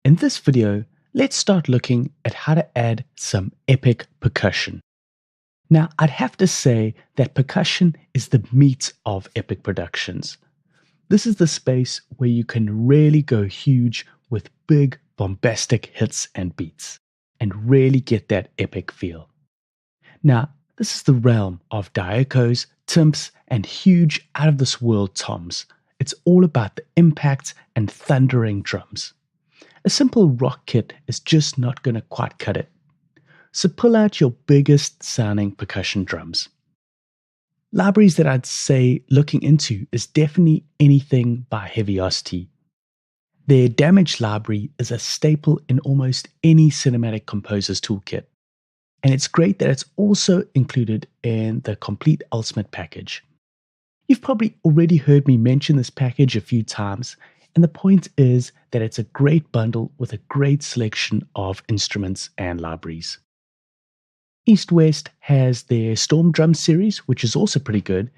In this video, let's start looking at how to add some epic percussion. Now, I'd have to say that percussion is the meat of epic productions. This is the space where you can really go huge with big, bombastic hits and beats, and really get that epic feel. Now, this is the realm of diacos, timps, and huge out-of-this-world toms. It's all about the impact and thundering drums. A simple rock kit is just not going to quite cut it. So pull out your biggest sounding percussion drums. Libraries that I'd say looking into is definitely anything by Heaviosity. Their Damage library is a staple in almost any cinematic composer's toolkit. And it's great that it's also included in the Complete Ultimate package. You've probably already heard me mention this package a few times, and the point is that it's a great bundle with a great selection of instruments and libraries. East West has their Storm Drum series, which is also pretty good,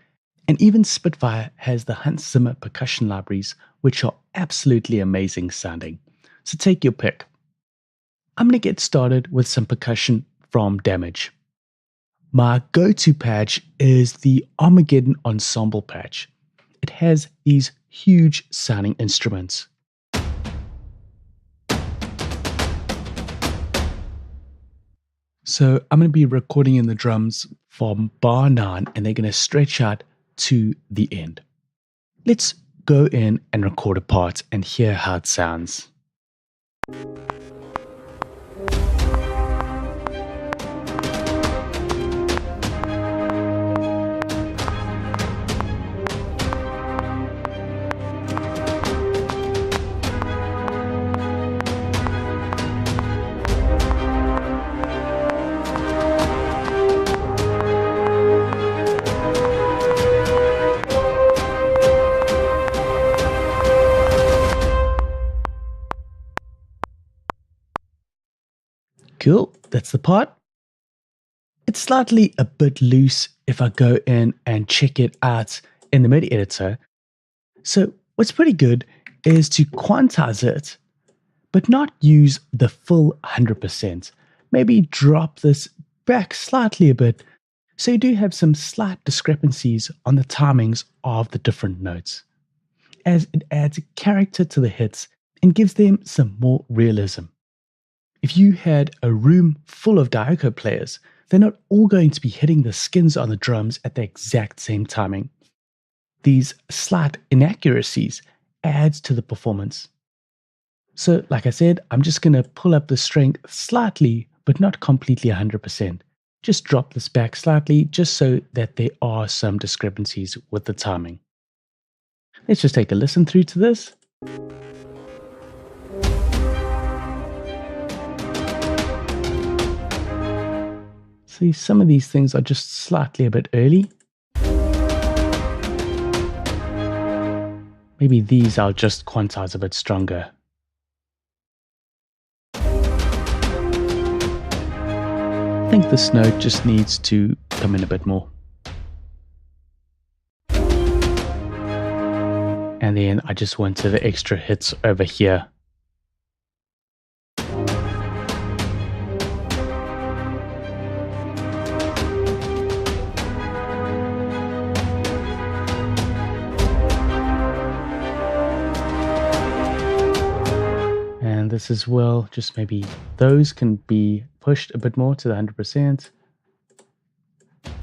and even Spitfire has the Hans Zimmer percussion libraries, which are absolutely amazing sounding. So take your pick. I'm going to get started with some percussion from Damage. My go-to patch is the Armageddon Ensemble patch. It has these huge sounding instruments. So I'm going to be recording in the drums from bar 9 and they're going to stretch out to the end. Let's go in and record a part and hear how it sounds. Cool, that's the part. It's slightly a bit loose if I go in and check it out in the MIDI editor. So what's pretty good is to quantize it, but not use the full 100%. Maybe drop this back slightly a bit so you do have some slight discrepancies on the timings of the different notes, as it adds character to the hits and gives them some more realism. If you had a room full of Diaco players, they're not all going to be hitting the skins on the drums at the exact same timing. These slight inaccuracies add to the performance. So, like I said, I'm just going to pull up the strength slightly, but not completely 100%. Just drop this back slightly, just so that there are some discrepancies with the timing. Let's just take a listen through to this. See, some of these things are just slightly a bit early. Maybe these I'll just quantize a bit stronger. I think this note just needs to come in a bit more. And then I just wanted the extra hits over here. This as well, just maybe those can be pushed a bit more to the 100%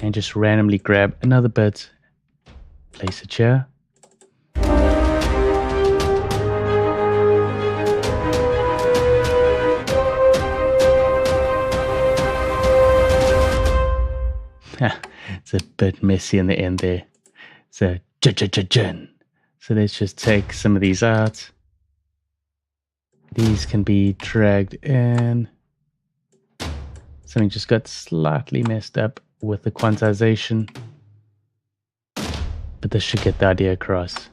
and just randomly grab another bit, place it here. It's a bit messy in the end there. So let's just take some of these out. These can be dragged in. Something just got slightly messed up with the quantization, but this should get the idea across.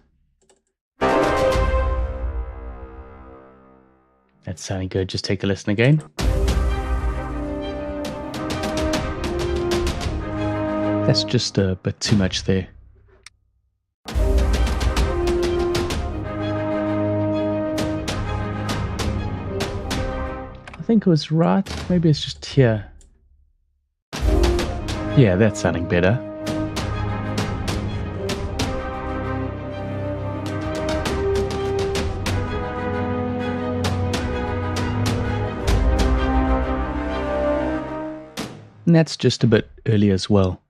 That's sounding good. Just take a listen again. That's just a bit too much there. think it was right. Maybe it's just here. Yeah, that's sounding better. And that's just a bit early as well.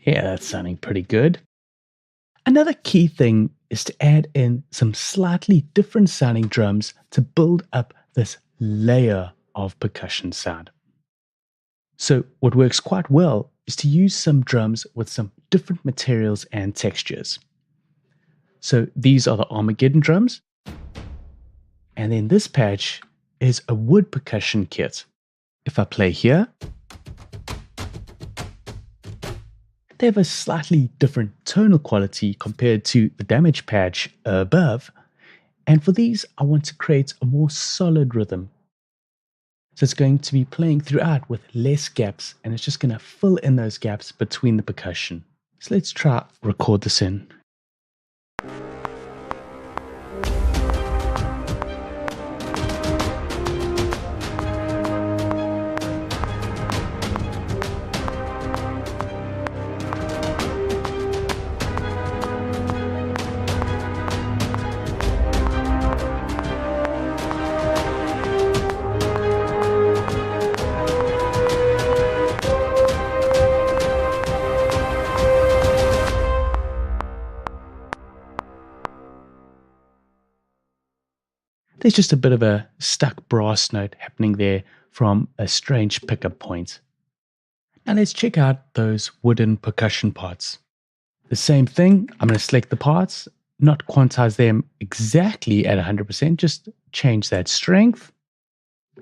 Yeah, that's sounding pretty good. Another key thing is to add in some slightly different sounding drums to build up this layer of percussion sound. So what works quite well is to use some drums with some different materials and textures. So these are the Armageddon drums. And then this patch is a wood percussion kit. If I play here, they have a slightly different tonal quality compared to the damage patch above. And for these, I want to create a more solid rhythm. So it's going to be playing throughout with less gaps, and it's just going to fill in those gaps between the percussion. So let's try record this in. There's just a bit of a stuck brass note happening there from a strange pickup point. Now let's check out those wooden percussion parts. The same thing, I'm going to select the parts, not quantize them exactly at 100%, just change that strength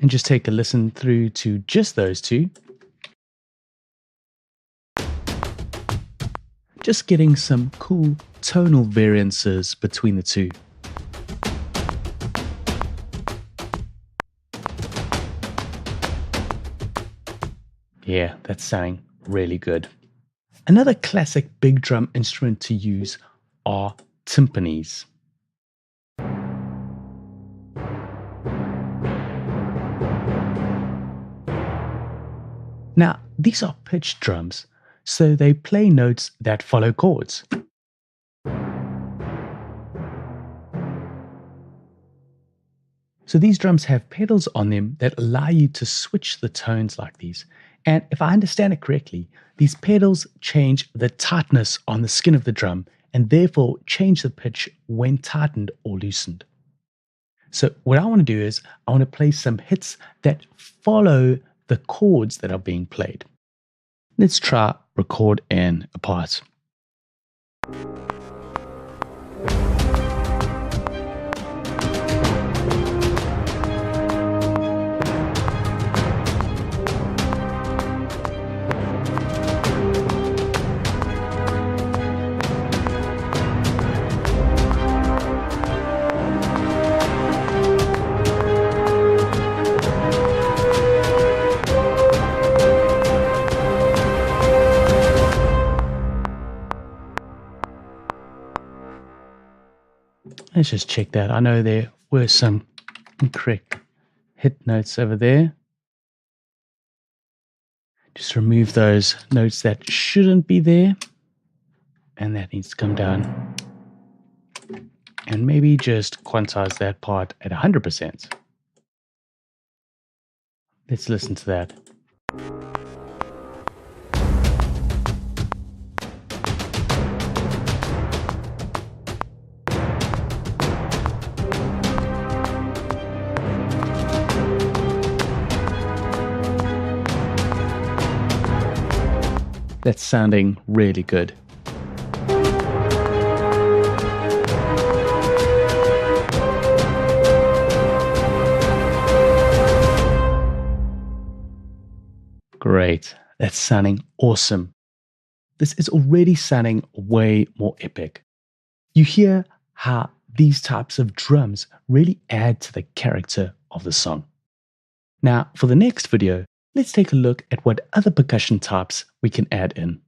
and just take a listen through to just those two. Just getting some cool tonal variances between the two. Yeah, that's sounding really good. Another classic big drum instrument to use are timpanis. Now, these are pitch drums, so they play notes that follow chords. So these drums have pedals on them that allow you to switch the tones like these. And if I understand it correctly, these pedals change the tightness on the skin of the drum and therefore change the pitch when tightened or loosened. So what I want to do is I want to play some hits that follow the chords that are being played. Let's try record in a part. Let's just check that. I know there were some incorrect hit notes over there. Just remove those notes that shouldn't be there. And that needs to come down. And maybe just quantize that part at 100%. Let's listen to that. That's sounding really good. Great, that's sounding awesome. This is already sounding way more epic. You hear how these types of drums really add to the character of the song. Now, for the next video, let's take a look at what other percussion types we can add in.